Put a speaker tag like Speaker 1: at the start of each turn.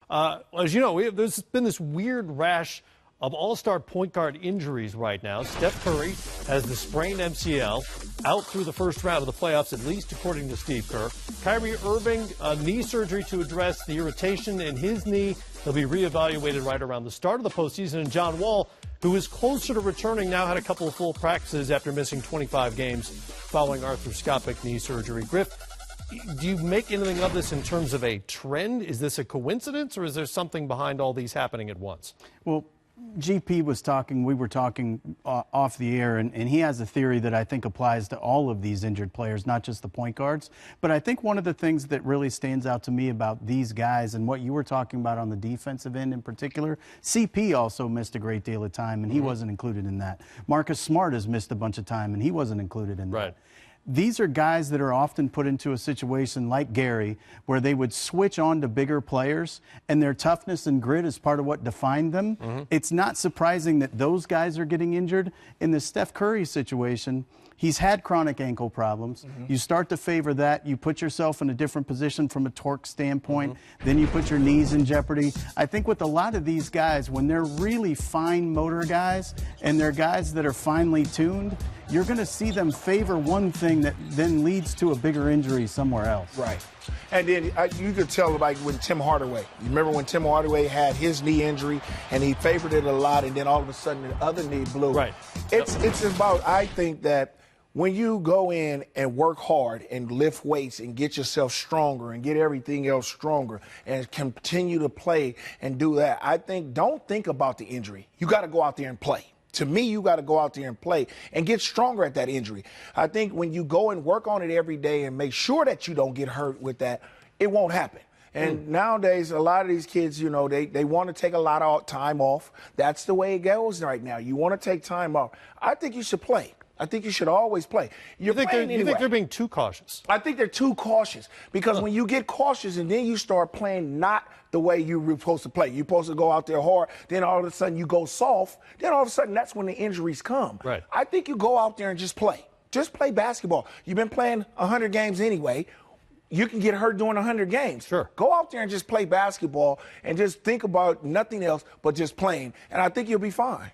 Speaker 1: As you know, there's been this weird rash of all-star point guard injuries right now. Steph Curry has the sprained MCL, out through the first round of the playoffs, at least according to Steve Kerr. Kyrie Irving, knee surgery to address the irritation in his knee. He'll be reevaluated right around the start of the postseason. And John Wall, who is closer to returning, now had a couple of full practices after missing 25 games following arthroscopic knee surgery. Griff, do you make anything of this in terms of a trend? Is this a coincidence, or is there something behind all these happening at once?
Speaker 2: Well, GP was talking, we were talking off the air, and he has a theory that I think applies to all of these injured players, not just the point guards. But I think one of the things that really stands out to me about these guys and what you were talking about on the defensive end in particular, CP also missed a great deal of time, and he wasn't included in that. Marcus Smart has missed a bunch of time, and he wasn't included in that.
Speaker 1: Right.
Speaker 2: These are guys that are often put into a situation like Gary where they would switch on to bigger players, and their toughness and grit is part of what defined them. It's not surprising that those guys are getting injured. In the Steph Curry situation, he's had chronic ankle problems. You start to favor that. You put yourself in a different position from a torque standpoint. Then you put your knees in jeopardy. I think with a lot of these guys, when they're really fine motor guys and they're guys that are finely tuned, you're going to see them favor one thing that then leads to a bigger injury somewhere else.
Speaker 3: Right. And then you could tell, like, when Tim Hardaway. You remember when Tim Hardaway had his knee injury and he favored it a lot, and then all of a sudden the other knee blew.
Speaker 1: Right.
Speaker 3: It's about, I think that when you go in and work hard and lift weights and get yourself stronger and get everything else stronger and continue to play and do that, I think, don't think about the injury. You got to go out there and play. To me, you got to go out there and play and get stronger at that injury. I think when you go and work on it every day and make sure that you don't get hurt with that, it won't happen. And nowadays, a lot of these kids, you know, they want to take a lot of time off. That's the way it goes right now. You want to take time off. I think you should play. I think you should always play. You think
Speaker 1: they're being too cautious?
Speaker 3: I think they're too cautious because when you get cautious and then you start playing not the way you were supposed to play, you're supposed to go out there hard, then all of a sudden you go soft, then all of a sudden that's when the injuries come.
Speaker 1: Right.
Speaker 3: I think you go out there and just play. Just play basketball. You've been playing 100 games anyway. You can get hurt doing 100 games.
Speaker 1: Sure.
Speaker 3: Go out there and just play basketball and just think about nothing else but just playing, and I think you'll be fine.